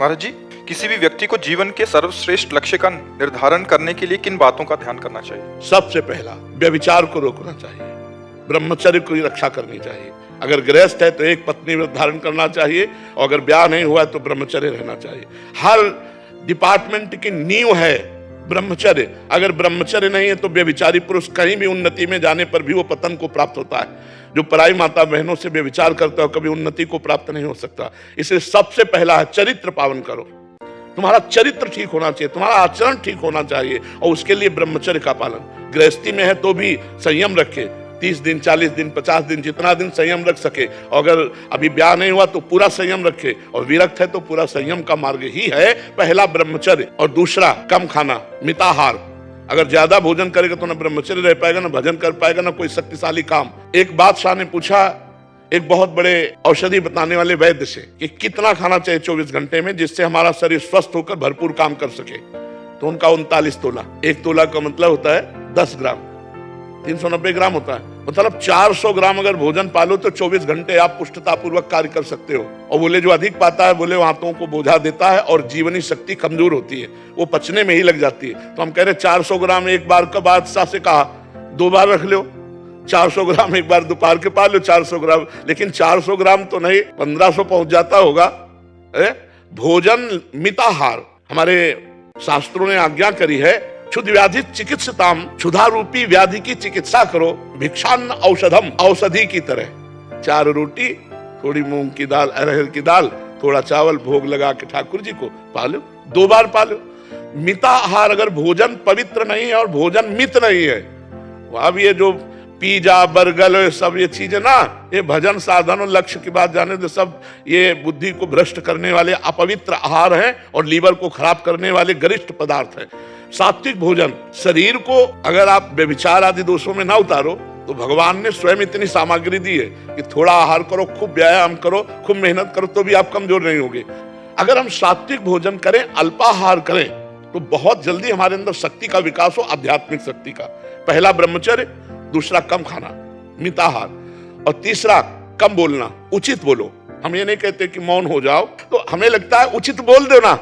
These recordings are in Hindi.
महाराज जी, किसी भी व्यक्ति को जीवन के सर्वश्रेष्ठ लक्ष्य का निर्धारण करने के लिए किन बातों का ध्यान करना चाहिए? सबसे पहला, व्यभिचार को रोकना चाहिए, ब्रह्मचर्य की रक्षा करनी चाहिए। अगर गृहस्थ है तो एक पत्नी व्रत धारण करना चाहिए, और अगर ब्याह नहीं हुआ तो ब्रह्मचर्य रहना चाहिए। हर डिपार्टमेंट की नींव है ब्रह्मचर्य। अगर ब्रह्मचर्य नहीं है तो व्यभिचारी पुरुष कहीं भी उन्नति में जाने पर भी वो पतन को प्राप्त होता है। जो पराई माता बहनों से व्यभिचार करता है कभी उन्नति को प्राप्त नहीं हो सकता। इसलिए सबसे पहला है चरित्र पावन करो। तुम्हारा चरित्र ठीक होना चाहिए, तुम्हारा आचरण ठीक होना चाहिए, और उसके लिए ब्रह्मचर्य का पालन। गृहस्थी में है तो भी संयम रखे, 30 दिन 40 दिन 50 दिन जितना दिन संयम रख सके। और अगर अभी ब्याह नहीं हुआ तो पूरा संयम रखे, और विरक्त है तो पूरा संयम का मार्ग ही है पहला ब्रह्मचर्य। और दूसरा कम खाना, मिताहार। अगर ज्यादा भोजन करेगा तो ना ब्रह्मचर्य रह पाएगा, ना भजन कर पाएगा, ना कोई शक्तिशाली काम। एक बादशाह ने पूछा एक बहुत बड़े औषधि बताने वाले वैद्य से कि कितना खाना चाहिए 24 घंटे में जिससे हमारा शरीर स्वस्थ होकर भरपूर काम कर सके। तो उनका 39 तोला। एक तोला का मतलब होता है 10 ग्राम, 390 ग्राम होता है। मतलब 400 ग्राम अगर भोजन पालो तो 24 घंटे आप पुष्टता पूर्वक कार्य कर सकते हो। और बोले जो अधिक पाता है बोले वो हाथों को बोझा देता है और जीवनी शक्ति कमजोर होती है, वो पचने में ही लग जाती है। तो हम कह रहे 400 ग्राम एक बार का बादशाह से कहा 2 बार रख लो। 400 ग्राम एक बार दोपहर के पा लो 400 ग्राम, लेकिन 400 ग्राम तो नहीं 1500 पहुंच जाता होगा। भोजन मिताहार हमारे शास्त्रों ने आज्ञा करी है। क्षुध व्याधि चिकित्सताम, क्षुधा रूपी व्याधि की चिकित्सा करो, भिक्षान्न औषधम, औषधि की तरह। 4 रोटी, थोड़ी मूंग की दाल, अरहर की दाल, थोड़ा चावल भोग लगा के ठाकुर जी को पालो, 2 बार पालो। मिताहार, अगर भोजन पवित्र नहीं है और भोजन मित नहीं है, अब ये जो पिज्जा बर्गर सब ये चीजें ना, ये भजन साधन और लक्ष्य की बात जाने तो सब ये बुद्धि को भ्रष्ट करने वाले अपवित्र आहार हैं और लीवर को खराब करने वाले गरिष्ठ पदार्थ हैं। सात्विक भोजन, शरीर को अगर आप व्यभिचार आदि दोषों में ना उतारो तो भगवान ने स्वयं इतनी सामग्री दी है कि थोड़ा आहार करो, खूब व्यायाम करो, खूब मेहनत करो तो भी आप कमजोर नहीं होगे। अगर हम सात्विक भोजन करें, अल्पाहार करें तो बहुत जल्दी हमारे अंदर शक्ति का विकास हो, आध्यात्मिक शक्ति का। पहला ब्रह्मचर्य, दूसरा कम खाना मिताहार, और तीसरा कम बोलना, उचित बोलो। हम ये नहीं कहते कि मौन हो जाओ, तो हमें लगता है उचित बोल दो ना,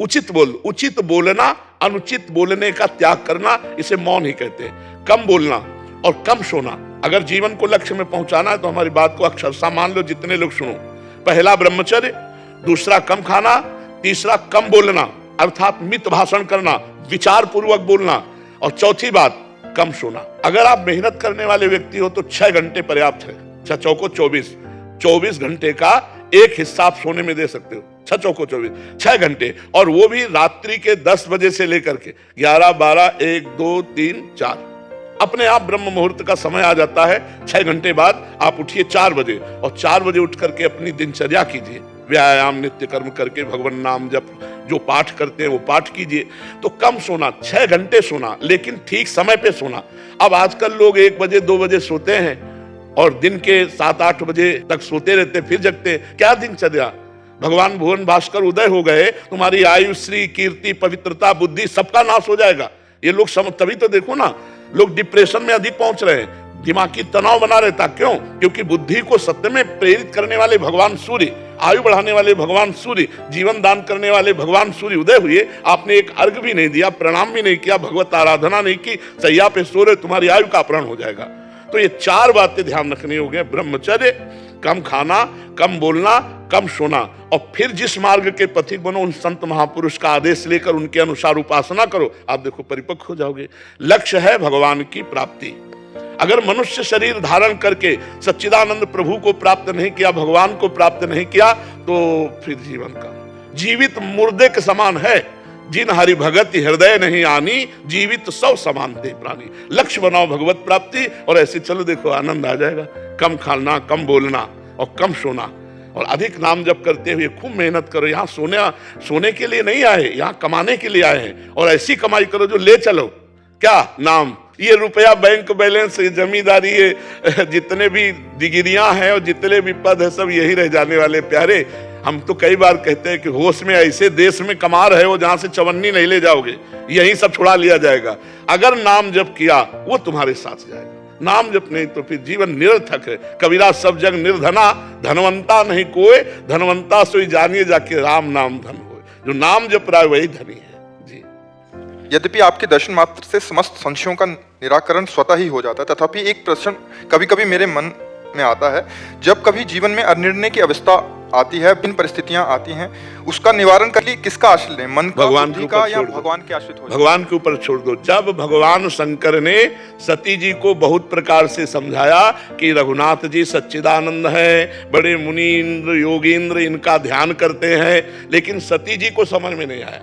उचित बोल। उचित बोलना, अनुचित बोलने का त्याग करना, इसे मौन ही कहते हैं। कम बोलना और कम सोना। अगर जीवन को लक्ष्य में पहुंचाना है तो हमारी बात को अक्षरशः मान लो, जितने लोग सुनो। पहला ब्रह्मचर्य, दूसरा कम खाना, तीसरा कम बोलना अर्थात मित भाषण करना, विचार पूर्वक बोलना, और चौथी बात कम सोना। अगर आप मेहनत करने वाले व्यक्ति हो तो 6 घंटे पर्याप्त है। 6 चौको 24 घंटे का एक हिस्सा आप सोने में दे सकते हो। 6 चौको 24, 6 घंटे, और वो भी रात्रि के 10 बजे से लेकर के 11, 12, 1, 2, 3, 4 अपने आप ब्रह्म मुहूर्त का समय आ जाता है। 6 घंटे बाद आप उठिए 4 बजे, और 4 बजे उठ करके अपनी दिनचर्या कीजिए, व्यायाम नित्य कर्म करके भगवान नाम जप, जो पाठ करते हैं वो पाठ कीजिए। तो कम सोना, 6 घंटे सोना, लेकिन ठीक समय पे सोना। अब आजकल लोग 1 बजे 2 बजे सोते हैं और दिन के 7-8 बजे तक सोते रहते, फिर जगते। क्या दिनचर्या? भगवान भुवन भास्कर उदय हो गए, तुम्हारी आयु, श्री, कीर्ति, पवित्रता, बुद्धि सबका नाश हो जाएगा। ये लोग समझ, तभी तो देखो ना लोग डिप्रेशन में अधिक पहुंच रहे हैं, दिमागी तनाव बना रहता। क्यों? क्योंकि बुद्धि को सत्य में प्रेरित करने वाले भगवान सूर्य, आयु बढ़ाने वाले भगवान सूर्य, जीवन दान करने वाले भगवान सूर्य उदय हुए। आपने एक अर्घ भी नहीं दिया, प्रणाम भी नहीं किया, भगवत आराधना नहीं की, सैया पे सो रहे, तुम्हारी आयु का अपहरण हो जाएगा। तो ये 4 बातें ध्यान रखनी होगी। ब्रह्मचर्य, कम खाना, कम बोलना, कम सोना, और फिर जिस मार्ग के पथिक बनो, उन संत महापुरुष का आदेश लेकर उनके अनुसार उपासना करो, आप देखो परिपक्व हो जाओगे। लक्ष्य है भगवान की प्राप्ति। अगर मनुष्य शरीर धारण करके सच्चिदानंद प्रभु को प्राप्त नहीं किया, भगवान को प्राप्त नहीं किया, तो फिर जीवन का जीवित मुर्दे के समान है। जिन हरि भगत हृदय नहीं आनी, जीवित सब समान दे प्राणी। लक्ष्य बनाओ भगवत प्राप्ति, और ऐसे चलो, देखो आनंद आ जाएगा। कम खाना, कम बोलना और कम सोना, और अधिक नाम जप करते हुए खूब मेहनत करो। यहाँ सोने के लिए नहीं आए, यहाँ कमाने के लिए आए हैं, और ऐसी कमाई करो जो ले चलो। क्या? नाम। ये रुपया, बैंक बैलेंस, ये जमींदारी, ये जितने भी डिग्रियां हैं और जितने भी पद है, सब यही रह जाने वाले प्यारे। हम तो कई बार कहते हैं कि होश में ऐसे देश में कमा रहे हो जहां से चवन्नी नहीं ले जाओगे, यही सब छुड़ा लिया जाएगा। अगर नाम जप किया वो तुम्हारे साथ जाएगा, नाम जप नहीं तो फिर जीवन निरर्थक है। कबीरा सब जग निर्धना, धनवंता नहीं कोई, धनवंता सोई जानिए जाके राम नाम धन हो। जो नाम जप रहा है वही धनी है जी। यद्यपि आपके दर्शन मात्र से समस्त संशयों का निराकरण स्वतः ही हो जाता है, तथापि एक प्रश्न कभी कभी मेरे मन में आता है, जब कभी जीवन में अनिर्णय की अवस्था आती है, भिन्न परिस्थितियां आती हैं, उसका निवारण के लिए किसका आश्रय लें? मन का, भगवान बुद्धि का या भगवान के आश्रित हो जाए? भगवान के ऊपर छोड़ दो। जब भगवान शंकर ने सती जी को बहुत प्रकार से समझाया कि रघुनाथ जी सच्चिदानंद है, बड़े मुनीन्द्र योगेंद्र इनका ध्यान करते हैं, लेकिन सती जी को समझ में नहीं आया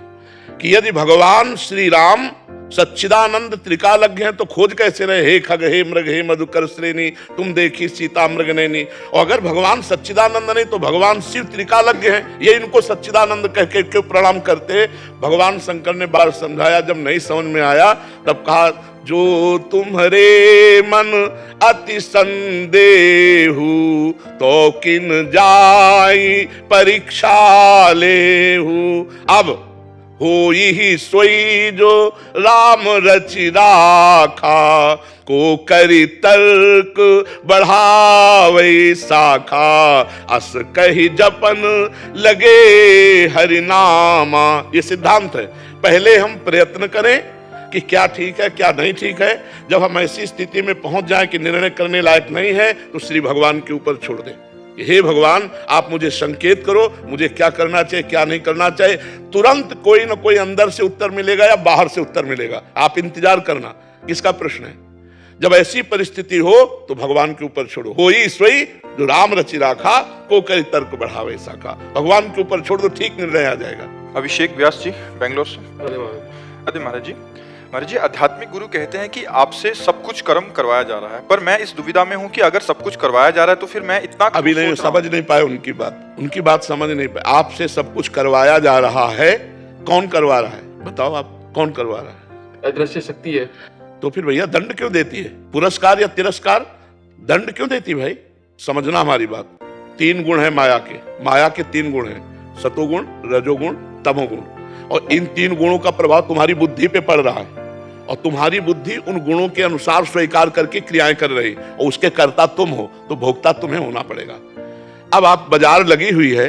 कि यदि भगवान श्री राम सच्चिदानंद त्रिकालज्ञ हैं तो खोज कैसे रहे, हे खग हे मृग हे मधुकर श्रेणी तुम देखी सीता मृग नैनी। और अगर भगवान सच्चिदानंद नहीं तो भगवान शिव त्रिकालज्ञ हैं, ये इनको सच्चिदानंद कह के क्यों प्रणाम करते? भगवान शंकर ने बार समझाया, जब नहीं समझ में आया तब कहा, जो तुम्हारे मन अति संदेहु तो किन जाई परीक्षा लेहु। अब हो ही सोई जो राम रचि राखा, को करी तर्क बढ़ावे शाखा, अस कही जपन लगे हरिनामा। ये सिद्धांत है। पहले हम प्रयत्न करें कि क्या ठीक है क्या नहीं ठीक है। जब हम ऐसी स्थिति में पहुंच जाएं कि निर्णय करने लायक नहीं है तो श्री भगवान के ऊपर छोड़ दें। हे भगवान, आप मुझे संकेत करो, मुझे क्या करना चाहिए क्या नहीं करना चाहिए। तुरंत कोई ना कोई अंदर से उत्तर मिलेगा या बाहर से उत्तर मिलेगा, आप इंतजार करना, किसका प्रश्न है। जब ऐसी परिस्थिति हो तो भगवान के ऊपर छोड़ो। हो ही सोई जो राम रचि राखा, को करी तर्क बढ़ावे शाखा। भगवान के ऊपर छोड़ दो, ठीक निर्णय आ जाएगा। अभिषेक व्यास जी, बेंगलोर से। अरे महाराज जी, आध्यात्मिक गुरु कहते हैं कि आपसे सब कुछ कर्म करवाया जा रहा है, पर मैं इस दुविधा में हूं कि अगर सब कुछ करवाया जा रहा है तो फिर मैं इतना अभी नहीं समझ नहीं पाए उनकी बात समझ नहीं पाए। आपसे सब कुछ करवाया जा रहा है, कौन करवा रहा है बताओ आप, कौन करवा रहा है? अदृश्य शक्ति है। तो फिर भैया दंड क्यों देती है? पुरस्कार या तिरस्कार, दंड क्यों देती भाई? समझना हमारी बात। 3 गुण है माया के 3 गुण है, सतोगुण, रजोगुण, तमोगुण। और इन 3 गुणों का प्रभाव तुम्हारी बुद्धि पे पड़ रहा है और तुम्हारी बुद्धि उन गुणों के अनुसार स्वीकार करके क्रियाएं कर रही, और उसके कर्ता तुम हो तो भोक्ता तुम्हें होना पड़ेगा। अब आप बाजार लगी हुई है,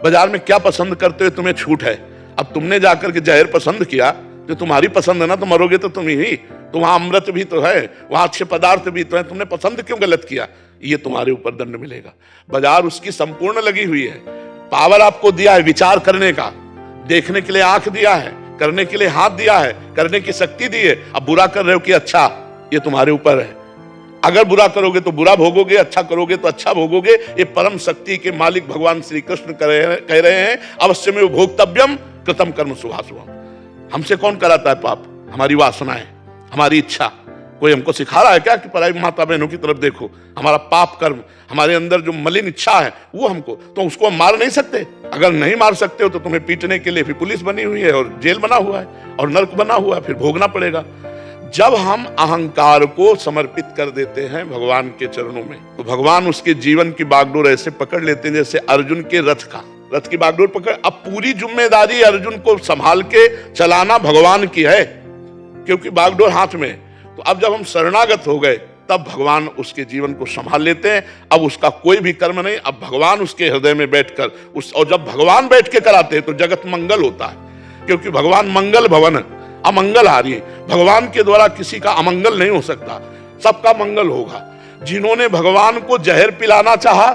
बाजार में क्या पसंद करते हो तुम्हें छूट है। अब तुमने जाकर के जहर पसंद किया तो तुम्हारी पसंद है ना, तो मरोगे तो तुम ही। तो वहां अमृत भी तो है, वहां अच्छे पदार्थ भी तो है, तुमने पसंद क्यों गलत किया? ये तुम्हारे ऊपर दंड मिलेगा। बाजार उसकी संपूर्ण लगी हुई है। पावर आपको दिया है विचार करने का, देखने के लिए आंख दिया है, करने के लिए हाथ दिया है, करने की शक्ति दी है। अब बुरा कर रहे हो कि अच्छा, ये तुम्हारे ऊपर है। अगर बुरा करोगे तो बुरा भोगोगे, अच्छा करोगे तो अच्छा भोगोगे। ये परम शक्ति के मालिक भगवान श्री कृष्ण कह रहे हैं, अवश्य में भोक्तव्यम कृतम कर्म शुभाशुभम। हमसे कौन कराता है पाप? हमारी वासनाएं, हमारी इच्छा। कोई हमको सिखा रहा है क्या कि पराई माता बहनों की तरफ देखो? हमारा पाप कर्म, हमारे अंदर जो मलिन इच्छा है वो हमको, तो उसको हम मार नहीं सकते। अगर नहीं मार सकते हो तो तुम्हें पीटने के लिए फिर पुलिस बनी हुई है और जेल बना हुआ है और नर्क बना हुआ है, फिर भोगना पड़ेगा। जब हम अहंकार को समर्पित कर देते हैं भगवान के चरणों में, तो भगवान उसके जीवन की बागडोर ऐसे पकड़ लेते हैं जैसे अर्जुन के रथ की बागडोर पकड़। अब पूरी जिम्मेदारी अर्जुन को संभाल के चलाना भगवान की है, क्योंकि बागडोर हाथ में। तो अब जब हम शरणागत हो गए तब भगवान उसके जीवन को संभाल लेते हैं। अब उसका कोई भी कर्म नहीं, अब भगवान उसके हृदय में बैठकर और जब भगवान बैठ के कराते हैं तो जगत मंगल होता है, क्योंकि भगवान मंगल भवन है, अमंगल हारी है। भगवान के द्वारा किसी का अमंगल नहीं हो सकता, सबका मंगल होगा। जिन्होंने भगवान को जहर पिलाना चाहा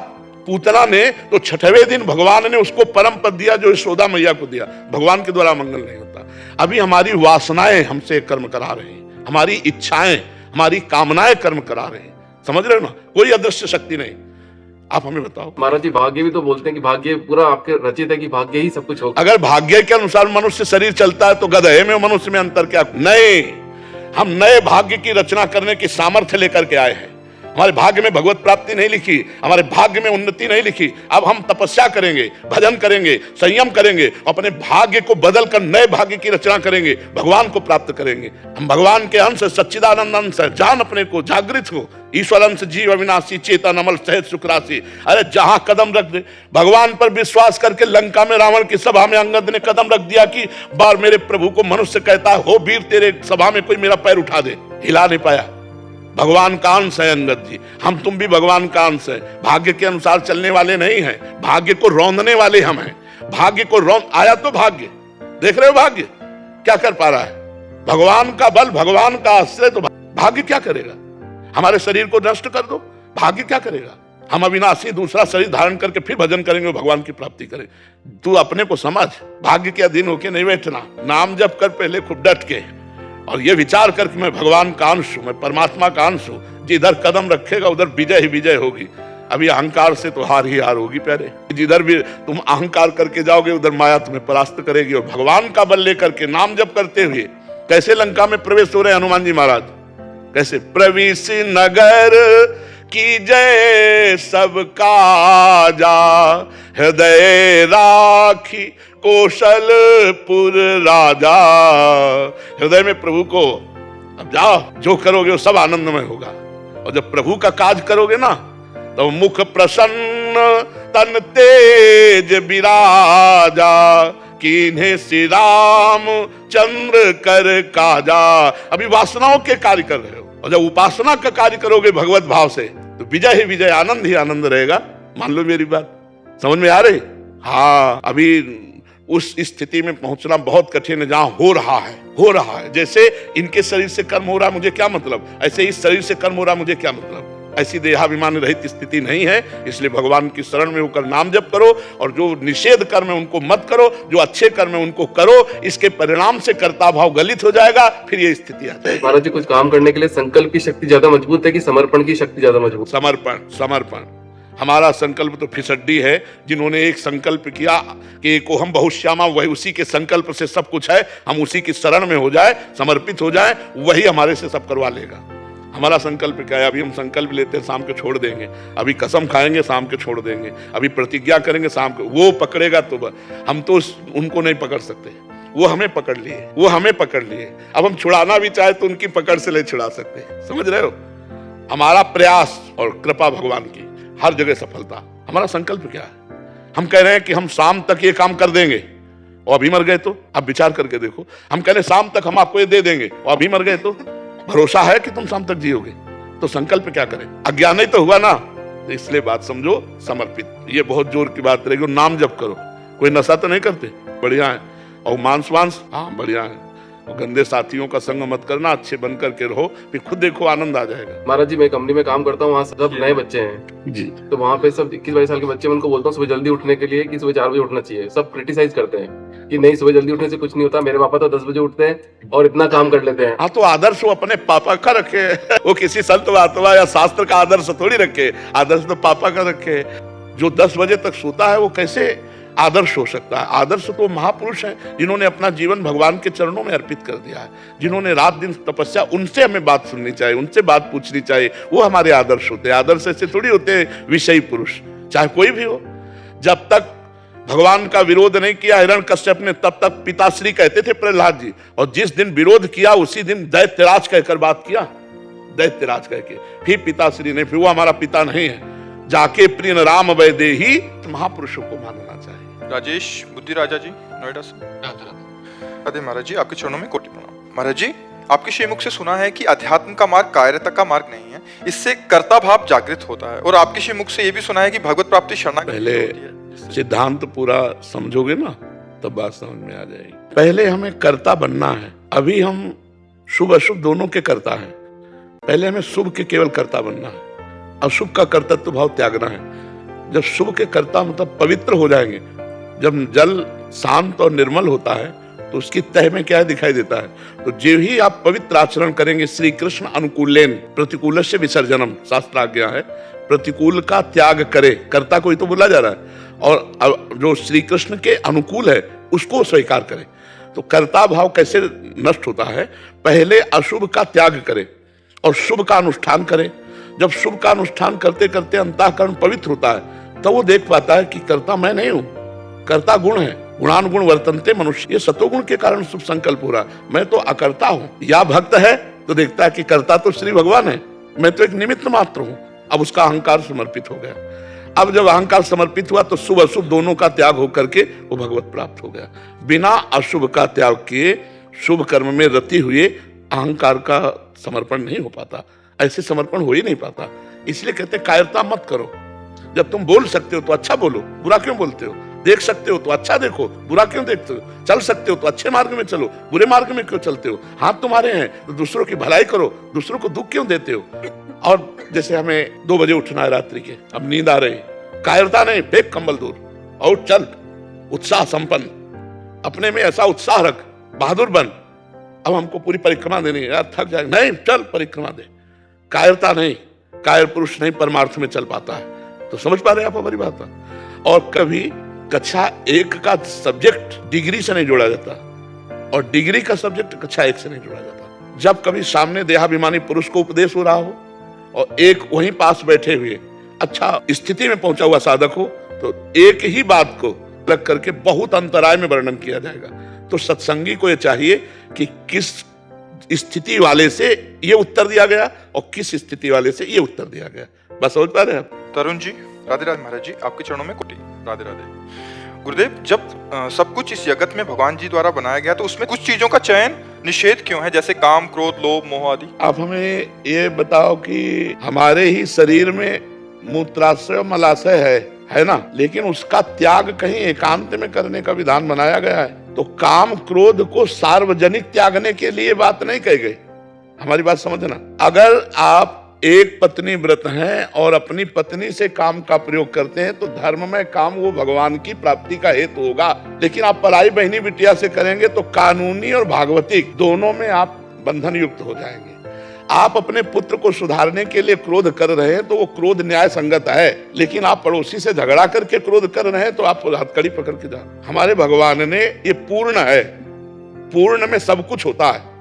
पूतना ने, तो 6वें दिन भगवान ने उसको परम पद दिया जो यशोदा मैया को दिया। भगवान के द्वारा मंगल नहीं होता। अभी हमारी वासनाएं हमसे कर्म करा रही हैं, हमारी इच्छाएं, हमारी कामनाएं कर्म करा रहे हैं। समझ रहे हो ना? कोई अदृश्य शक्ति नहीं। आप हमें बताओ। महाराज जी, भाग्य भी तो बोलते हैं कि भाग्य पूरा आपके रचित है, कि भाग्य ही सब कुछ होगा। अगर भाग्य के अनुसार मनुष्य शरीर चलता है तो गधे में मनुष्य में अंतर क्या? नहीं, हम नए भाग्य की रचना करने की सामर्थ्य लेकर के आए हैं। हमारे भाग्य में भगवत प्राप्ति नहीं लिखी, हमारे भाग्य में उन्नति नहीं लिखी। अब हम तपस्या करेंगे, भजन करेंगे, संयम करेंगे, अपने भाग्य को बदल कर नए भाग्य की रचना करेंगे, भगवान को प्राप्त करेंगे। हम भगवान के अंश, सच्चिदानंद अंश, जान अपने को, जागृत हो। ईश्वर अंश जीव अविनाशी, चेतन अमल सहज सुख राशि। अरे जहां कदम रख दे, भगवान पर विश्वास करके लंका में रावण की सभा में अंगद ने कदम रख दिया कि बार मेरे प्रभु को मनुष्य कहता है, हो वीर तेरे सभा में कोई मेरा पैर उठा दे, हिला नहीं पाया। भगवान का अंश है अंगद जी, हम तुम भी भगवान का अंश है। भाग्य के अनुसार चलने वाले नहीं हैं, भाग्य को रौंदने वाले हम हैं। भाग्य को रौंद आया तो भाग्य, देख रहे हो भाग्य क्या कर पा रहा है? भगवान का बल, भगवान का आश्रय, तो भाग्य क्या करेगा? हमारे शरीर को नष्ट कर दो, भाग्य क्या करेगा? हम अविनाशी दूसरा शरीर धारण करके फिर भजन करेंगे, भगवान की प्राप्ति करें। तू अपने को समझ, भाग्य के अधीन होके नहीं बैठना। नाम जप कर पहले खूब डट के, और ये विचार कर कि मैं भगवान का अंश हूं, मैं परमात्मा का अंश हूं। जिधर कदम रखेगा उधर विजय ही विजय होगी। अभी अहंकार से तो हार ही हार होगी प्यारे। जिधर भी तुम अहंकार करके जाओगे उधर माया तुम्हें परास्त करेगी। और भगवान का बल लेकर के नाम जप करते हुए कैसे लंका में प्रवेश हो रहे हनुमान जी महाराज, कैसे प्रवेश नगर की जय सब काजा, हृदय राखी कौशलपुर राजा। हृदय में प्रभु को अब जाओ, जो करोगे वो सब आनंदमय होगा। और जब प्रभु का काज करोगे ना, तो मुख प्रसन्न तन तेज विराजा, कीन्हे श्री राम चंद्र कर काजा। अभी वासनाओं के कार्य कर रहे हो, और जब उपासना का कार्य करोगे भगवत भाव से, तो विजय ही विजय, आनंद ही आनंद रहेगा। मान लो मेरी बात, समझ में आ रही? हाँ, अभी उस स्थिति में पहुंचना बहुत कठिन है जहां हो रहा है। जैसे इनके शरीर से कर्म हो रहा है, मुझे क्या मतलब, ऐसे इस शरीर से कर्म हो रहा है, मुझे क्या मतलब। ऐसी देहाभिमान रहित स्थिति नहीं है। इसलिए भगवान की शरण में होकर नाम जप करो, और जो निषेध कर्म है उनको मत करो, जो अच्छे कर्म है उनको करो। इसके परिणाम से कर्ता भाव गलित हो जाएगा, फिर ये स्थिति आ जाएगी। महाराज जी, कुछ काम करने के लिए संकल्प की शक्ति ज्यादा मजबूत है कि समर्पण की शक्ति ज्यादा मजबूत? समर्पण। हमारा संकल्प तो फिसड्डी है। जिन्होंने एक संकल्प किया कि एको हम बहुश्यामा, वही उसी के संकल्प से सब कुछ है, हम उसी की शरण में हो जाए, समर्पित हो जाए, वही हमारे से सब करवा लेगा। हमारा संकल्प क्या है? अभी हम संकल्प लेते हैं शाम को छोड़ देंगे, अभी कसम खाएंगे शाम को छोड़ देंगे, अभी प्रतिज्ञा करेंगे शाम को, वो पकड़ेगा तो हम तो उनको नहीं पकड़ सकते, वो हमें पकड़ लिए। अब हम छुड़ाना भी चाहे तो उनकी पकड़ से नहीं छुड़ा सकते। समझ रहे हो? हमारा प्रयास और कृपा भगवान की हर जगह सफलता। हमारा संकल्प क्या है? हम कह रहे हैं कि हम शाम तक ये काम कर देंगे, और अभी मर गए तो? आप विचार करके देखो। हम कह रहे हैं शाम तक हम आपको ये दे देंगे, और अभी मर गए तो? भरोसा है कि तुम शाम तक जियोगे? तो संकल्प क्या करें? अज्ञान ही तो हुआ ना। तो इसलिए बात समझो, समर्पित। ये बहुत जोर की बात रहेगी। नाम जप करो। कोई नशा तो नहीं करते? बढ़िया है। और मांस वांस, हाँ बढ़िया है। और गंदे साथियों का संग मत करना, अच्छे बन करके रहो, फिर खुद देखो आनंद आ जाएगा। महाराज जी, मैं कंपनी में काम करता हूँ, वहाँ सब नए बच्चे हैं जी। तो वहाँ पे सब 21-22 साल के बच्चे, उनको बोलता हूँ सुबह जल्दी उठने के लिए कि सुबह 4 बजे उठना चाहिए। सब क्रिटिसाइज करते हैं कि नहीं, सुबह जल्दी उठने से कुछ नहीं होता। मेरे पापा तो 10 बजे उठते हैं और इतना काम कर लेते हैं। हाँ, तो आदर्श वो अपने पापा का रखे। वो किसी संत महात्मा या शास्त्र का आदर्श थोड़ी रखे, आदर्श तो पापा का रखे। जो 10 बजे तक सोता है वो कैसे आदर्श हो सकता है? आदर्श तो महापुरुष हैं जिन्होंने अपना जीवन भगवान के चरणों में अर्पित कर दिया है, जिन्होंने रात दिन तपस्या, उनसे हमें बात सुननी चाहिए, उनसे बात पूछनी चाहिए। वो हमारे आदर्श होते हैं। आदर्श ऐसे थोड़ी होते हैं विषयी पुरुष, चाहे कोई भी हो। जब तक भगवान का विरोध नहीं किया हिरण्यकश्यप ने, तब तक पिताश्री कहते थे प्रहलाद जी। और जिस दिन विरोध किया उसी दिन दैत्यराज कहकर बात किया, दैत्यराज कह के। फिर पिताश्री ने, फिर वो हमारा पिता नहीं है। जाके प्रिय राम वैदेही, महापुरुषों को मानना चाहिए। राजेश बुद्धि राजा जी, नोएडा से। अरे महाराज जी, आपके चरणों में कोटि प्रणाम। महाराज जी, आपके श्रीमुख से सुना है कि अध्यात्म का मार्ग कायरता का मार्ग नहीं है, इससे कर्ता भाव जागृत होता है। और आपके श्रीमुख से ये भी सुना है कि भगवत प्राप्ति शरणागति पहले होती है। सिद्धांत पूरा समझोगे ना, तब बात समझ में आ जाएगी। पहले हमें कर्ता बनना है। अभी हम शुभ अशुभ दोनों के कर्ता हैं। पहले हमें शुभ के केवल कर्ता बनना है, अशुभ का कर्तृत्व भाव त्यागना है। जब शुभ के कर्ता मतलब पवित्र हो जाएंगे, जब जल शांत और निर्मल होता है तो उसकी तह में क्या दिखाई देता है। तो जो ही आप पवित्र आचरण करेंगे, श्री कृष्ण अनुकूलेन प्रतिकूल से विसर्जनम, शास्त्र आज्ञा है, प्रतिकूल का त्याग करे। कर्ता को ही तो बोला जा रहा है, और जो श्री कृष्ण के अनुकूल है उसको स्वीकार करे। तो कर्ता भाव कैसे नष्ट होता है? पहले अशुभ का त्याग करे और शुभ का अनुष्ठान करे। जब शुभ का अनुष्ठान करते करते अंतःकरण पवित्र होता है, तो वो देख पाता है कि कर्ता मैं नहीं हूं, कर्ता गुण है। गुणानुगुण वर्तनते मनुष्य, ये सतोगुण के कारण शुभ संकल्प हो रहा, मैं तो अकर्ता हूं। या भक्त है तो देखता है कि कर्ता तो श्री भगवान है, मैं तो एक निमित्त मात्र हूं। अब उसका अहंकार समर्पित हो गया। अब जब अहंकार समर्पित हुआ तो शुभ अशुभ दोनों का त्याग होकर के वो भगवत प्राप्त हो गया। बिना अशुभ का त्याग किए शुभ कर्म में रति हुए अहंकार का समर्पण नहीं हो पाता। ऐसे समर्पण हो ही नहीं पाता। इसलिए कहते कायरता मत करो। जब तुम बोल सकते हो तो अच्छा बोलो, बुरा क्यों बोलते हो? देख सकते हो तो अच्छा देखो, बुरा क्यों देखते हो? चल सकते हो तो अच्छे मार्ग में चलो, बुरे मार्ग में क्यों चलते हो? हाथ तुम्हारे हैं तो दूसरों की भलाई करो, दूसरों को दुख क्यों देते हो? और जैसे हमें 2 बजे उठना है रात्रि के, अब नींद आ रही, कायरता नहीं, फेंक कंबल दूर और चल, उत्साह संपन्न, अपने में ऐसा उत्साह रख, बहादुर बन। अब हमको पूरी परिक्रमा देनी है यार, थक जाएगा, नहीं चल परिक्रमा दे। कायरता नहीं, कायर पुरुष नहीं परमार्थ में चल पाता है। तो समझ पा रहे हैं आप हमारी बात? और कभी कक्षा 1 का सब्जेक्ट डिग्री से नहीं जोड़ा जाता और डिग्री का सब्जेक्ट कक्षा 1 से नहीं जोड़ा जाता। जब कभी सामने देहाभिमानी पुरुष को उपदेश हो रहा हो और एक वहीं पास बैठे हुए अच्छा स्थिति में पहुंचा हुआ साधक हो, तो एक ही बात को अलग करके बहुत अंतराय में वर्णन किया जाएगा। तो सत्संगी को यह चाहिए कि किस स्थिति वाले से ये उत्तर दिया गया और किस स्थिति वाले से ये उत्तर दिया गया। बस समझ पा रहे हैं आप? तरुण जी, राधे राधे महाराज जी, आपके चरणों में कोटि राधे राधे। गुरुदेव, जब सब कुछ इस जगत में भगवान जी द्वारा बनाया गया तो उसमें कुछ चीजों का चयन निषेध क्यों है, जैसे काम, क्रोध, लोभ, मोह आदि? आप हमें ये बताओ कि हमारे ही शरीर में मूत्राशय मलाशय है ना, लेकिन उसका त्याग कहीं एकांत में करने का विधान बनाया गया है। तो काम क्रोध को सार्वजनिक त्यागने के लिए बात नहीं कही गई। हमारी बात समझना, अगर आप एक पत्नी व्रत हैं और अपनी पत्नी से काम का प्रयोग करते हैं तो धर्म में काम वो भगवान की प्राप्ति का हेतु होगा। लेकिन आप पराई बहनी बिटिया से करेंगे तो कानूनी और भागवतिक दोनों में आप बंधन युक्त हो जाएंगे। आप अपने पुत्र को सुधारने के लिए क्रोध कर रहे हैं तो वो क्रोध न्याय संगत है, लेकिन आप पड़ोसी से झगड़ा करके क्रोध कर रहे हैं तो आप हथकड़ी पकड़ के जा। हमारे भगवान ने ये पूर्ण है, पूर्ण में सब कुछ होता है।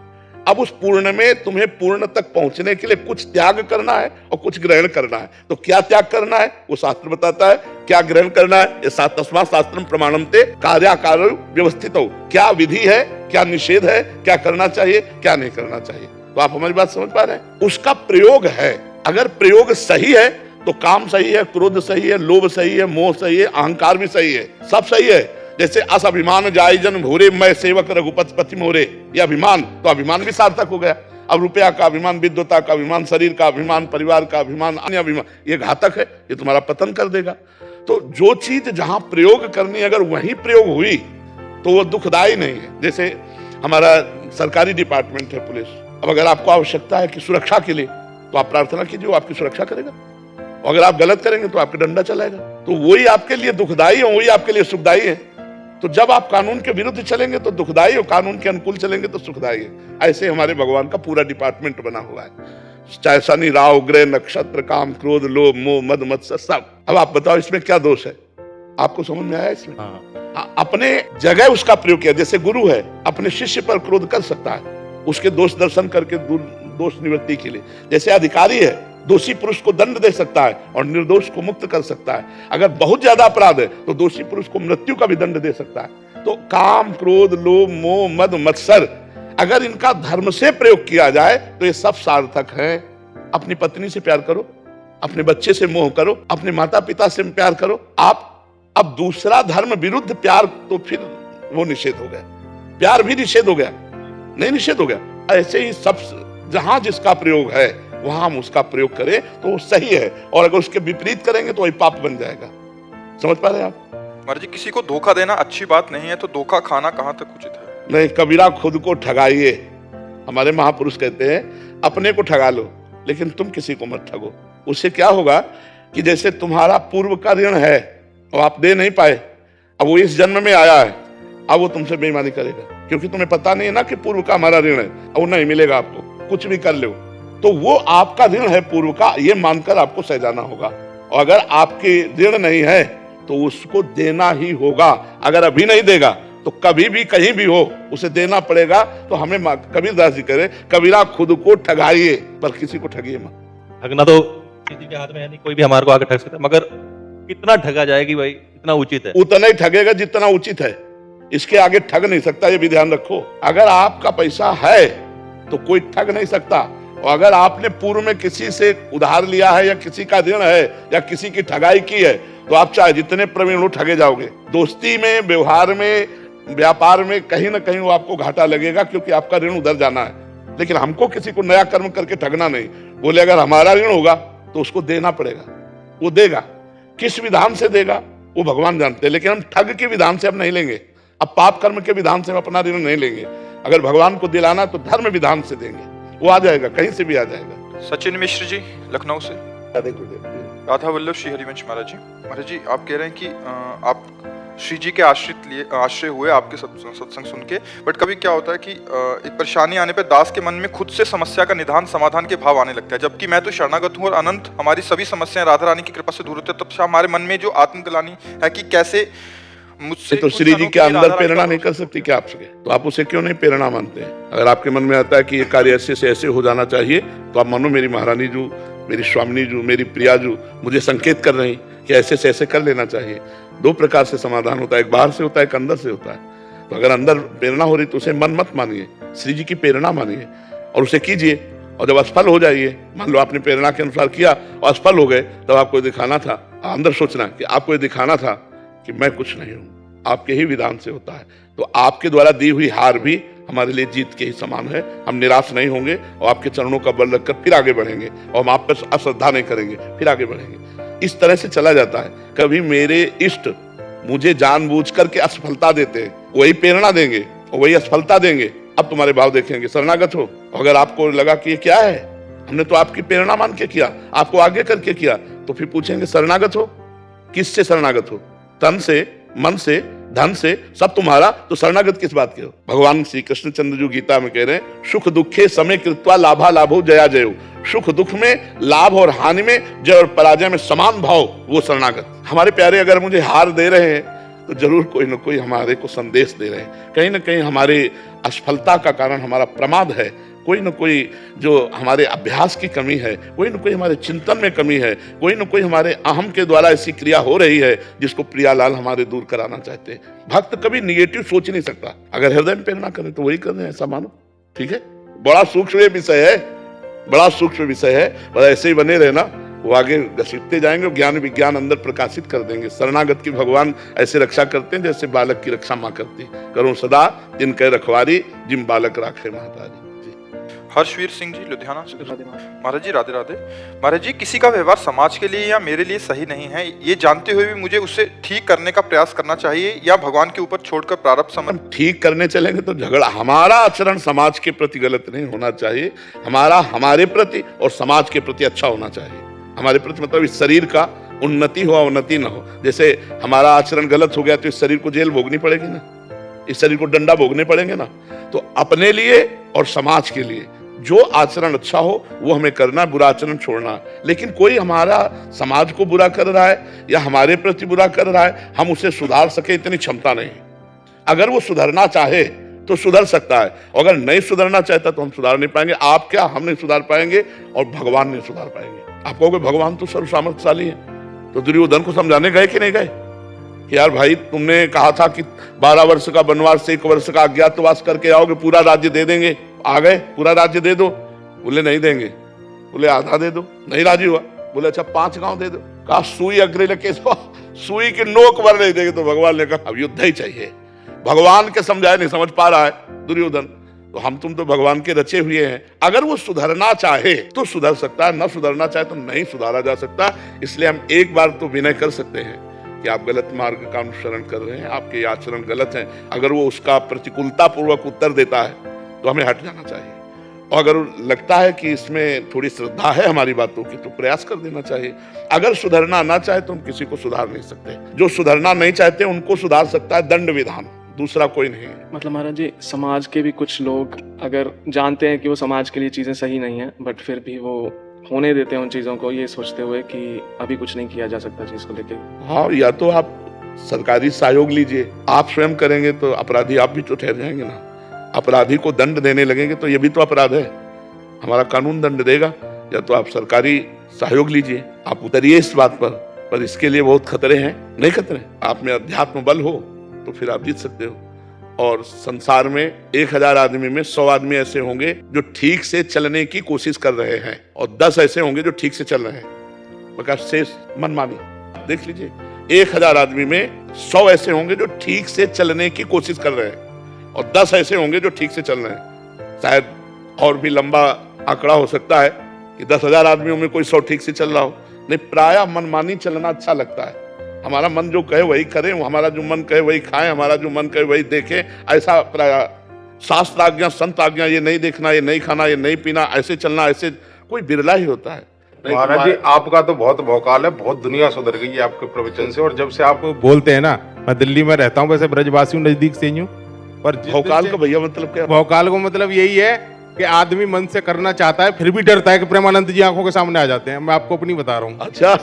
अब उस पूर्ण में तुम्हें पूर्ण तक पहुंचने के लिए कुछ त्याग करना है और कुछ ग्रहण करना है। तो क्या त्याग करना है वो शास्त्र बताता है, क्या ग्रहण करना है ये तस्मात् शास्त्रम प्रमाणन्ते कार्याकारो व्यवस्थितो। क्या विधि है, क्या निषेध है, क्या करना चाहिए, क्या नहीं करना चाहिए। तो आप हमारी बात समझ पा रहे हैं? उसका प्रयोग है। अगर प्रयोग सही है तो काम सही है, क्रोध सही है, लोभ सही है, मोह सही है, अहंकार भी सही है, सब सही है। जैसे अस अभिमान जाय जन भूरे, मैं सेवक रघुपति पति मोरे, ये अभिमान, तो अभिमान भी सार्थक हो गया। अब रुपया का अभिमान, विद्वता का अभिमान, शरीर का अभिमान, परिवार का अभिमान, अन्य अभिमान, ये घातक है, ये तुम्हारा पतन कर देगा। तो जो चीज जहां प्रयोग करनी अगर वहीं प्रयोग हुई तो वो दुखदायी नहीं है। जैसे हमारा सरकारी डिपार्टमेंट है पुलिस, अब अगर आपको आवश्यकता है कि सुरक्षा के लिए तो आप प्रार्थना कीजिए, वो आपकी सुरक्षा करेगा। और अगर आप गलत करेंगे तो आपके डंडा चलाएगा। तो वही आपके लिए दुखदायी है, वही आपके लिए सुखदायी है। तो जब आप कानून के विरुद्ध चलेंगे तो दुखदायी, और कानून के अनुकूल चलेंगे तो सुखदायी है। ऐसे हमारे भगवान का पूरा डिपार्टमेंट बना हुआ है, चाहे शनि राहु ग्रह नक्षत्र काम क्रोध लोभ मोह मद मत्सर सब। अब आप बताओ इसमें क्या दोष है? आपको समझ में आया इसमें? अपने जगह उसका प्रयोग किया। जैसे गुरु है अपने शिष्य पर क्रोध कर सकता है उसके दोष दर्शन करके दोष निवृत्ति के लिए। जैसे अधिकारी है दोषी पुरुष को दंड दे सकता है और निर्दोष को मुक्त कर सकता है। अगर बहुत ज्यादा अपराध है तो दोषी पुरुष को मृत्यु का भी दंड दे सकता है। तो काम क्रोध लोभ मोह मद मत्सर अगर इनका धर्म से प्रयोग किया जाए तो ये सब सार्थक है। अपनी पत्नी से प्यार करो, अपने बच्चे से मोह करो, अपने माता पिता से प्यार करो। आप अब दूसरा धर्म विरुद्ध प्यार, तो फिर वो निषेध हो गया। प्यार भी निषेध हो गया, नहीं निषेध हो गया। ऐसे ही सब जहां जिसका प्रयोग है वहां हम उसका प्रयोग करें तो वो सही है, और अगर उसके विपरीत करेंगे तो वही पाप बन जाएगा। समझ पा रहे हैं आप? महाराज जी, किसी को धोखा देना अच्छी बात नहीं है, तो धोखा खाना कहाँ तक उचित है? नहीं, कबीरा खुद को ठगाइए। हमारे महापुरुष कहते हैं अपने को ठगा लो लेकिन तुम किसी को मत ठगो। उससे क्या होगा कि जैसे तुम्हारा पूर्व का ऋण है और आप दे नहीं पाए, अब वो इस जन्म में आया है, अब वो तुमसे बेईमानी करेगा क्योंकि तुम्हें पता नहीं है ना कि पूर्व का हमारा ऋण है, और वो नहीं मिलेगा आपको, कुछ भी कर लो। तो वो आपका ऋण है पूर्व का, ये मानकर आपको सहजाना होगा। और अगर आपके ऋण नहीं है तो उसको देना ही होगा। अगर अभी नहीं देगा तो कभी भी कहीं भी हो उसे देना पड़ेगा। तो हमें कबीरदास जी करे कबीरा खुद को ठगाइए पर किसी को ठगिए मत। ठगना तो किसी के हाथ में है नहीं, कोई भी हमारे को आके ठग सकता है, मगर कितना ठगा जाए कि भाई इतना उचित है? उतना ही ठगेगा जितना उचित है, इसके आगे ठग नहीं सकता, ये भी ध्यान रखो। अगर आपका पैसा है तो कोई ठग नहीं सकता, और अगर आपने पूर्व में किसी से उधार लिया है या किसी का ऋण है या किसी की ठगाई की है तो आप चाहे जितने प्रवीण हो ठगे जाओगे। दोस्ती में, व्यवहार में, व्यापार में कहीं ना कहीं वो आपको घाटा लगेगा क्योंकि आपका ऋण उधर जाना है। लेकिन हमको किसी को नया कर्म करके ठगना नहीं। बोले अगर हमारा ऋण होगा तो उसको देना पड़ेगा, वो देगा। किस विधान से देगा वो भगवान जानते हैं, लेकिन हम ठग के विधान से हम नहीं लेंगे, अब पाप कर्म के विधान से हम अपना ऋण नहीं लेंगे। अगर भगवान को दिलाना तो धर्म विधान से देंगे, वो आ जाएगा, कहीं से भी आ जाएगा। सचिन मिश्र जी लखनऊ से। राधा वल्लभ श्री हरिवंश महाराज जी। महाराज जी आप कह रहे हैं कि आप श्री जी के आश्रय हुए आपके सत्संग सुन के, बट कभी क्या होता है कि एक परेशानी आने पे दास के मन में खुद से समस्या का निदान समाधान के भाव आने लगता है, जबकि मैं तो शरणागत हूँ और अनंत हमारी सभी समस्याएं राधा रानी की कृपा से दूर होती है। तब से हमारे मन में जो आत्मग्लानि है कि कैसे मुझसे तो श्री जी के अंदर प्रेरणा नहीं कर सकती क्या आपसे? तो आप उसे क्यों नहीं प्रेरणा मानते हैं? अगर आपके मन में आता है कि ये कार्य ऐसे से ऐसे हो जाना चाहिए, तो आप मानो मेरी महारानी जी, मेरी स्वामिनी जी, मेरी प्रिया जी मुझे संकेत कर रही कि ऐसे से ऐसे कर लेना चाहिए। दो प्रकार से समाधान होता है, एक बाहर से होता है, एक अंदर से होता है। तो अगर अंदर प्रेरणा हो रही तो उसे मन मत मानिए, श्री जी की प्रेरणा मानिए और उसे कीजिए। और जब असफल हो जाइए, मान लो आपने प्रेरणा के अनुसार किया और असफल हो गए, तब आपको दिखाना था, अंदर सोचना कि आपको ये दिखाना था कि मैं कुछ नहीं हूं, आपके ही विधान से होता है। तो आपके द्वारा दी हुई हार भी हमारे लिए जीत के ही समान है। हम निराश नहीं होंगे और आपके चरणों का बल रखकर फिर आगे बढ़ेंगे, और हम आप पर अश्रद्धा नहीं करेंगे, फिर आगे बढ़ेंगे। इस तरह से चला जाता है। कभी मेरे इष्ट मुझे जानबूझ करके असफलता देते हैं, वही प्रेरणा देंगे और वही असफलता देंगे। अब तुम्हारे भाव देखेंगे, शरणागत हो। अगर आपको लगा कि ये क्या है, हमने तो आपकी प्रेरणा मान के किया, आपको आगे करके किया, तो फिर पूछेंगे शरणागत हो, किससे शरणागत हो? तन से, मन से, धन से, सब तुम्हारा, तो शरणागत किस बात के हो? भगवान श्री कृष्ण चंद्र जी गीता में कह रहे हैं, सुख दुखे समय कृत्वा लाभा लाभो जया जयो। सुख दुख में, लाभ और हानि में, जय और पराजय में समान भाव, वो शरणागत। हमारे प्यारे अगर मुझे हार दे रहे हैं तो जरूर कोई ना कोई हमारे को संदेश दे रहे हैं। कहीं ना कहीं हमारे असफलता का कारण हमारा प्रमाद है, कोई ना कोई जो हमारे अभ्यास की कमी है, कोई ना कोई हमारे चिंतन में कमी है, कोई ना कोई हमारे अहम के द्वारा ऐसी क्रिया हो रही है जिसको प्रियालाल हमारे दूर कराना चाहते हैं। भक्त कभी निगेटिव सोच नहीं सकता। अगर हृदय में प्रेरणा करें तो वही करें, ऐसा मानो। ठीक है, बड़ा सूक्ष्म विषय है, बड़ा सूक्ष्म विषय है, बस ऐसे ही बने रहना, वो आगे घसीटते जाएंगे, ज्ञान विज्ञान अंदर प्रकाशित कर देंगे। शरणागत की भगवान ऐसे रक्षा करते हैं जैसे बालक की रक्षा माँ करती। करो सदा जिन कह रखवारी, जिम बालक राखे महतारी। हर्षवीर सिंह जी लुधियाना से। महाराज जी राधे राधे। महाराज जी किसी का व्यवहार समाज के लिए या मेरे लिए सही नहीं है, ये जानते हुए भी मुझे उसे ठीक करने का प्रयास करना चाहिए या भगवान के ऊपर छोड़कर प्रारब्ध समझ ठीक करने चलेंगे तो झगड़ा। हमारा आचरण समाज के प्रति गलत नहीं होना चाहिए, हमारा हमारे प्रति और समाज के प्रति अच्छा होना चाहिए। हमारे प्रति मतलब इस शरीर का उन्नति हो अवनति ना हो। जैसे हमारा आचरण गलत हो गया तो इस शरीर को जेल भोगनी पड़ेगी ना, इस शरीर को डंडा भोगने पड़ेंगे ना। तो अपने लिए और समाज के लिए जो आचरण अच्छा हो वो हमें करना, बुरा आचरण छोड़ना। लेकिन कोई हमारा समाज को बुरा कर रहा है या हमारे प्रति बुरा कर रहा है, हम उसे सुधार सके इतनी क्षमता नहीं। अगर वो सुधरना चाहे तो सुधर सकता है, अगर नहीं सुधरना चाहता तो हम सुधार नहीं पाएंगे। आप क्या, हम नहीं सुधार पाएंगे और भगवान नहीं सुधार पाएंगे। आप कहोगे भगवान तो सर्व सामर्थ्यशाली है, तो दुर्योधन को समझाने गए कि नहीं गए कि यार भाई तुमने कहा था कि 12 वर्ष का वनवास से 1 वर्ष का अज्ञातवास करके आओगे, पूरा राज्य दे देंगे। आ गए, पूरा राज्य दे दो। बोले नहीं देंगे, बोले आधा दे दो। नहीं राजी हुआ, बोले अच्छा 5 गांव दे दो। कहा सुई अग्रे लेके सुई की नोक भर नहीं देंगे। तो भगवान ने कहा अब युद्ध ही चाहिए। भगवान के समझाए नहीं समझ पा रहा है दुर्योधन। तो हम तुम तो भगवान के रचे हुए हैं। अगर वो सुधरना चाहे तो सुधर सकता है, न सुधरना चाहे तो नहीं सुधारा जा सकता। इसलिए हम एक बार तो विनय कर सकते हैं कि आप गलत मार्ग का अनुसरण कर रहे हैं, आपके आचरण गलत हैं। अगर वो उसका प्रतिकूलता पूर्वक उत्तर देता है तो हमें हट जाना चाहिए। और अगर लगता है कि इसमें थोड़ी श्रद्धा है हमारी बातों की तो प्रयास कर देना चाहिए। अगर सुधरना ना चाहे तो हम किसी को सुधार नहीं सकते। जो सुधरना नहीं चाहते उनको सुधार सकता है दंड विधान, दूसरा कोई नहीं। मतलब महाराज जी समाज के भी कुछ लोग अगर जानते हैं कि वो समाज के लिए चीजें सही नहीं है, बट फिर भी वो होने देते हैं उन चीजों को, ये सोचते हुए कि अभी कुछ नहीं किया जा सकता चीज को लेके। हाँ, या तो आप सरकारी सहयोग लीजिए। आप स्वयं करेंगे तो अपराधी आप भी तो ठहर जाएंगे ना। अपराधी को दंड देने लगेंगे तो ये भी तो अपराध है, हमारा कानून दंड देगा। या तो आप सरकारी सहयोग लीजिए, आप उतरिए इस बात पर इसके लिए बहुत खतरे हैं। नहीं खतरे, आप में अध्यात्म बल हो तो फिर आप जीत सकते हो। और संसार में 1000 आदमी में 100 आदमी ऐसे होंगे जो ठीक से चलने की कोशिश कर रहे हैं और 10 ऐसे होंगे जो ठीक से चल रहे हैं। बका शेष मनमानी देख लीजिए, 1000 आदमी में 100 ऐसे होंगे जो ठीक से चलने की कोशिश कर रहे हैं और 10 ऐसे होंगे जो ठीक से चल रहे हैं। शायद और भी लंबा आंकड़ा हो सकता है कि 10,000 आदमियों में कोई 100 ठीक से चल रहा हो। नहीं, प्रायः मनमानी चलना अच्छा लगता है। हमारा मन जो कहे वही करें, हमारा जो मन कहे वही खाएं, हमारा जो मन कहे वही देखें, ऐसा शास्त्र आज्ञा संत आज्ञा, ये नहीं देखना, ये नहीं खाना, ये नहीं पीना, ऐसे चलना, ऐसे कोई बिरला ही होता है। महाराज जी आपका तो बहुत भौकाल है, बहुत दुनिया सुधर गई है आपके प्रवचन से। और जब से आप बोलते हैं ना, मैं दिल्ली में रहता हूँ, वैसे ब्रजवासी हूँ, नजदीक से ही हूँ, पर भौकाल का भैया मतलब क्या? भौकाल को मतलब यही है कि आदमी मन से करना चाहता है फिर भी डरता है कि प्रेमानंद जी आंखों के सामने आ जाते हैं। मैं आपको अपनी बता रहा हूँ, अच्छा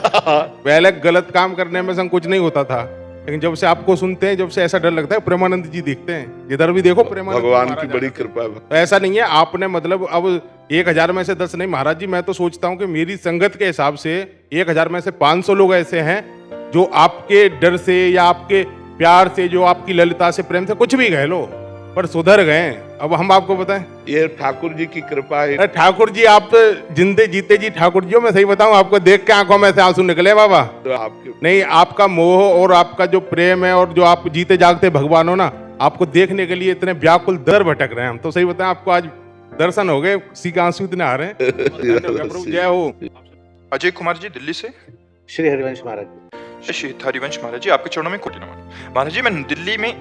पहले गलत काम करने में संकोच नहीं होता था, लेकिन जब से आपको सुनते हैं, जब से ऐसा डर लगता है प्रेमानंद जी दिखते हैं, जिधर भी देखो प्रेमानंद भगवान महाराज की बड़ी आ जाते हैं। कृपा है। तो ऐसा नहीं है आपने मतलब अब 1000 में से 10 नहीं महाराज जी, मैं तो सोचता हूँ कि मेरी संगत के हिसाब से 1000 में से 500 लोग ऐसे हैं जो आपके डर से या आपके प्यार से, जो आपकी ललिता से, प्रेम से, कुछ भी कह लो, पर सुधर गए। अब हम आपको बताएं, ये ठाकुर जी की कृपा है। अरे ठाकुर जी आप जिंदे जीते जी ठाकुर जी हो, मैं सही बताऊं आपको देख के आंखों में से आंसू निकले बाबा। तो आपके नहीं, आपका मोह और आपका जो प्रेम है और जो आप जीते जागते भगवान हो ना, आपको देखने के लिए इतने व्याकुल दर भटक रहे हैं हम। तो सही बताएं, आपको आज दर्शन हो गए, किसी का आंसू इतने आ रहे हैं। प्रभु जय हो। अजय कुमार जी दिल्ली से। श्री हरिवंश महाराज। श्री हरिवंश महाराज जी, आपके चरणों में कोटि नमन। महाराज जी, मैं दिल्ली में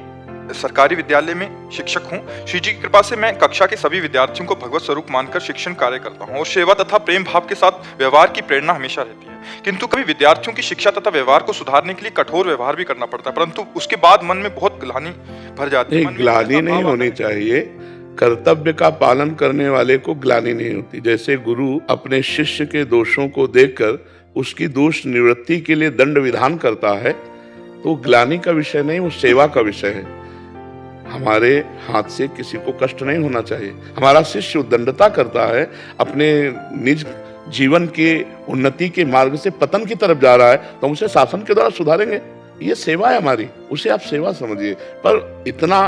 सरकारी विद्यालय में शिक्षक हूँ। श्री जी की कृपा से मैं कक्षा के सभी विद्यार्थियों को भगवत स्वरूप मानकर शिक्षण कार्य करता हूँ और सेवा तथा प्रेम भाव के साथ व्यवहार की प्रेरणा हमेशा रहती है। किंतु कभी विद्यार्थियों की शिक्षा तथा व्यवहार को सुधारने के लिए कठोर व्यवहार भी करना पड़ता है, परंतु उसके बाद मन में बहुत ग्लानि भर जाती है। ग्लानि नहीं होनी चाहिए, कर्तव्य का पालन करने वाले को ग्लानि नहीं होती। जैसे गुरु अपने शिष्य के दोषों को देखकर उसकी दोष निवृत्ति के लिए दंड विधान करता है, तो ग्लानि का विषय नहीं, वो सेवा का विषय है। हमारे हाथ से किसी को कष्ट नहीं होना चाहिए। हमारा शिष्य उद्दंडता करता है, अपने निज जीवन के उन्नति के मार्ग से पतन की तरफ जा रहा है, तो उसे शासन के द्वारा सुधारेंगे। ये सेवा है हमारी, उसे आप सेवा समझिए, पर इतना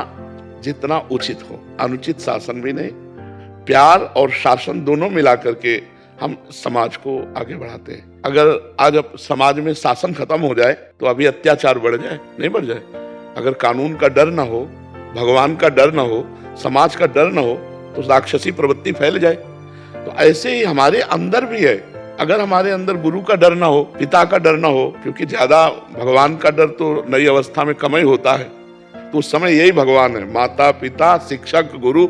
जितना उचित हो, अनुचित शासन भी नहीं। प्यार और शासन दोनों मिला करके हम समाज को आगे बढ़ाते हैं। अगर आज अब समाज में शासन खत्म हो जाए तो अभी अत्याचार बढ़ जाए? नहीं बढ़ जाए। अगर कानून का डर ना हो, भगवान का डर ना हो, समाज का डर ना हो, तो राक्षसी प्रवृत्ति फैल जाए। तो ऐसे ही हमारे अंदर भी है। अगर हमारे अंदर गुरु का डर ना हो, पिता का डर ना हो, क्योंकि ज्यादा भगवान का डर तो नई अवस्था में कम ही होता है, तो उस समय यही भगवान है। माता पिता, शिक्षक, गुरु,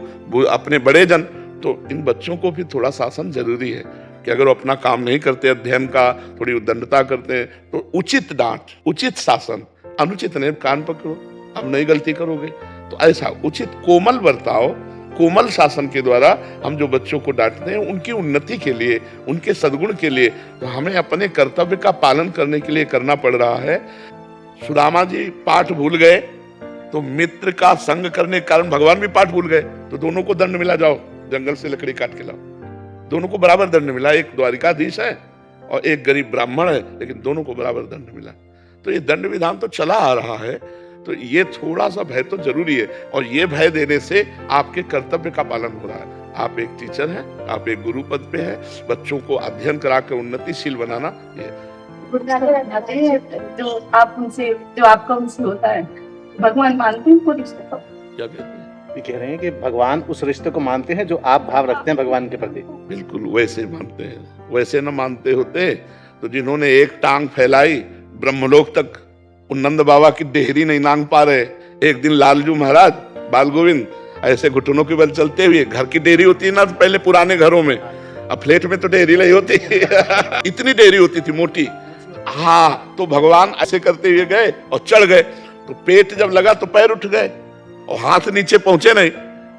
अपने बड़े जन, तो इन बच्चों को भी थोड़ा शासन जरूरी है कि अगर वो अपना काम नहीं करते, अध्ययन का थोड़ी उद्दंडता करते हैं, तो उचित डांट, उचित शासन, अनुचित नहीं, कान पकड़ो, अब नई गलती करोगे। तो ऐसा उचित कोमल बर्ताव, कोमल शासन के द्वारा हम जो बच्चों को डांटते हैं, उनकी उन्नति के लिए, उनके सद्गुण के लिए, तो हमें अपने कर्तव्य का पालन करने के लिए करना पड़ रहा है। सुदामा जी पाठ भूल गए, तो मित्र का संग करने के कारण भगवान भी पाठ भूल गए, तो दोनों को दंड मिला, जाओ जंगल से लकड़ी काट के लाओ। दोनों को बराबर दंड मिला। एक द्वारिकाधीश है और एक गरीब ब्राह्मण है, लेकिन दोनों को बराबर दंड मिला। तो ये दंड विधान तो चला आ रहा है, तो ये थोड़ा सा भय तो जरूरी है, और ये भय देने से आपके कर्तव्य का पालन हो रहा है। आप एक टीचर हैं, आप एक गुरु पद पे हैं, बच्चों को अध्ययन करा कर उन्नतिशील बनाना, ये जो आपका उनसे होता है, भगवान मानते हैं उनको रिश्ते को? क्या कहते हैं? ये कह रहे हैं कि भगवान उस रिश्ते को मानते हैं जो आप भाव रखते हैं भगवान के प्रति। बिल्कुल वैसे मानते हैं। वैसे न मानते होते तो जिन्होंने एक टांग फैलाई ब्रह्मलोक तक, नंद बाबा की डेहरी नहीं नांग पा रहे। एक दिन लालजू महाराज, बाल गोविंद, ऐसे घुटनों के बल चलते हुए, घर की डेहरी होती है ना पहले पुराने घरों में, अब फ्लैट में तो डेहरी नहीं होती इतनी डेहरी होती थी मोटी। हाँ, तो भगवान ऐसे करते हुए गए और चढ़ गए, तो पेट जब लगा तो पैर उठ गए और हाथ नीचे पहुंचे नहीं।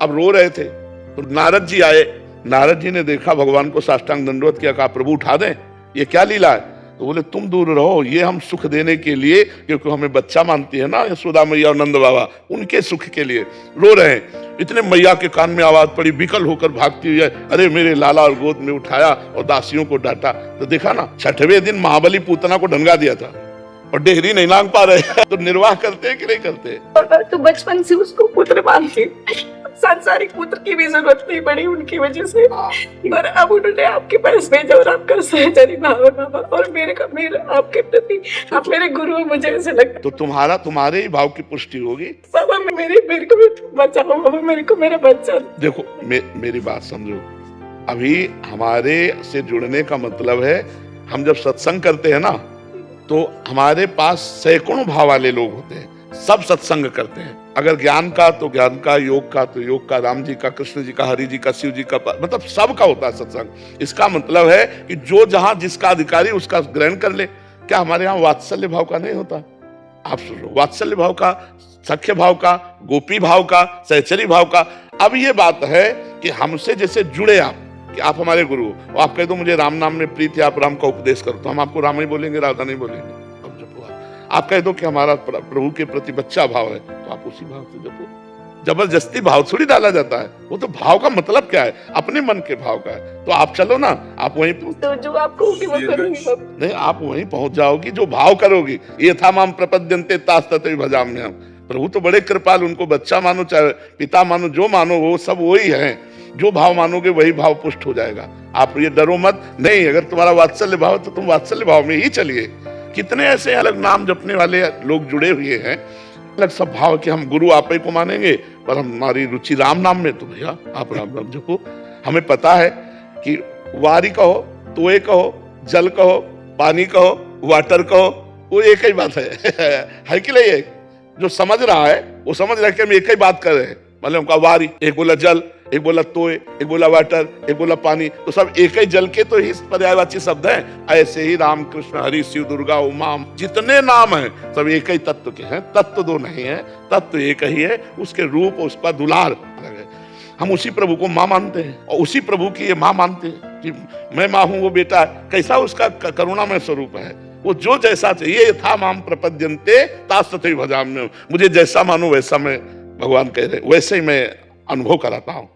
अब रो रहे थे, तो नारद जी आए। नारद जी ने देखा भगवान को, साष्टांग दंडवत किया, कहा प्रभु उठा दें, ये क्या लीला है? तो बोले तुम दूर रहो, ये हम सुख देने के लिए, क्योंकि हमें बच्चा मानती है ना यशोदा मैया और नंद बाबा, उनके सुख के लिए रो रहे हैं। इतने मैया के कान में आवाज पड़ी, विकल होकर भागती हुई है, अरे मेरे लाला, और गोद में उठाया और दासियों को डांटा। तो देखा ना, 6वें दिन महाबली पूतना को ढंगा दिया था और डेहरी नहीं लांग पा रहे तो निर्वाह करते हैं कि नहीं करते? तो बचपन से उसको पुत्र मानती, सांसारिक पुत्र की भी जरूरत नहीं पड़ी उनकी वजह से, और अब उन्होंने आपके पास भेजा और आपका सहचरी भावना, और मेरे आपके प्रति, आप मेरे गुरु, मुझे ऐसे लगता। तो तुम्हारे ही भाव की पुष्टि होगी। बाबा मेरे को बचाओ, बाबा मेरे को मेरा बच्चा। देखो मेरी बात समझो, अभी हमारे से जुड़ने का मतलब है, हम जब सत्संग करते हैं ना, तो हमारे पास सैकड़ों भाव वाले लोग होते हैं, सब सत्संग करते हैं। अगर ज्ञान का तो ज्ञान का, योग का तो योग का, राम जी का, कृष्ण जी का, हरि जी का, शिव जी का, मतलब सबका होता है सत्संग। इसका मतलब है कि जो जहां जिसका अधिकारी उसका ग्रहण कर ले। क्या हमारे यहाँ वात्सल्य भाव का नहीं होता? आप सुनो, वात्सल्य भाव का, सख्य भाव का, गोपी भाव का, सहचरी भाव का। अब ये बात है कि हमसे जैसे जुड़े आप, कि आप हमारे गुरु हो, आप कह दो मुझे राम नाम में प्रीति, आप राम का उपदेश करो, तो हम आपको राम ही बोलेंगे, राधा नहीं बोलेंगे। अब जपो आप कह दो कि हमारा प्रभु के प्रति बच्चा भाव है, तो आप उसी भाव से जपो। जबरदस्ती भाव थोड़ी डाला जाता है, वो तो भाव का मतलब क्या है, अपने मन के भाव का है। तो आप चलो ना, आप वहीं तो जो आप कहोगे वो करूंगी मैं। नहीं, आप वहीं पहुंच जाओगी जो भाव करोगी। ये था माम प्रपद्यन्ते तास तथैव भजाम्यहम्। प्रभु तो बड़े कृपाल, उनको बच्चा मानो चाहे पिता मानो, जो मानो वो सब वही है। जो भाव मानोगे वही भाव पुष्ट हो जाएगा। आप ये डरो मत। नहीं, अगर तुम्हारा वात्सल्य भाव तो तुम वात्सल्य भाव में ही चलिए। कितने ऐसे अलग नाम जपने वाले लोग जुड़े हुए हैं, अलग सब भाव कि हम गुरु आप ही को मानेंगे, पर हमारी रुचि राम नाम में, तो भैया आप राम नाम जपो। हमें पता है कि वारी कहो, तोए कहो, जल कहो, पानी कहो, वाटर कहो, वो एक ही बात है कि नहीं? जो समझ रहा है वो समझ रहा है कि हम एक ही बात कर रहे हैं। मतलब उनका वारी, एक बोला जल, एक बोला तोय, एक बोला वाटर, एक बोला पानी, तो सब एक ही जल के तो ही पर्यायवाची शब्द हैं। ऐसे ही राम कृष्ण हरि शिव दुर्गा उमा जितने नाम हैं सब एक ही तत्व के हैं। तत्व दो नहीं है, तत्व एक ही है। उसके रूप, उसका दुलार अलग है। हम उसी प्रभु को माँ मानते हैं और उसी प्रभु की ये माँ मानते हैं कि मैं माँ हूँ, वो बेटा है। कैसा उसका करुणामय स्वरूप है। वो जो जैसा चाहिए, था माम प्रपद्यन्ते तास तथैव भजाम्यहम्। मुझे जैसा मानो वैसा मैं, भगवान कह रहे, वैसे ही मैं अनुभव कराता हूँ।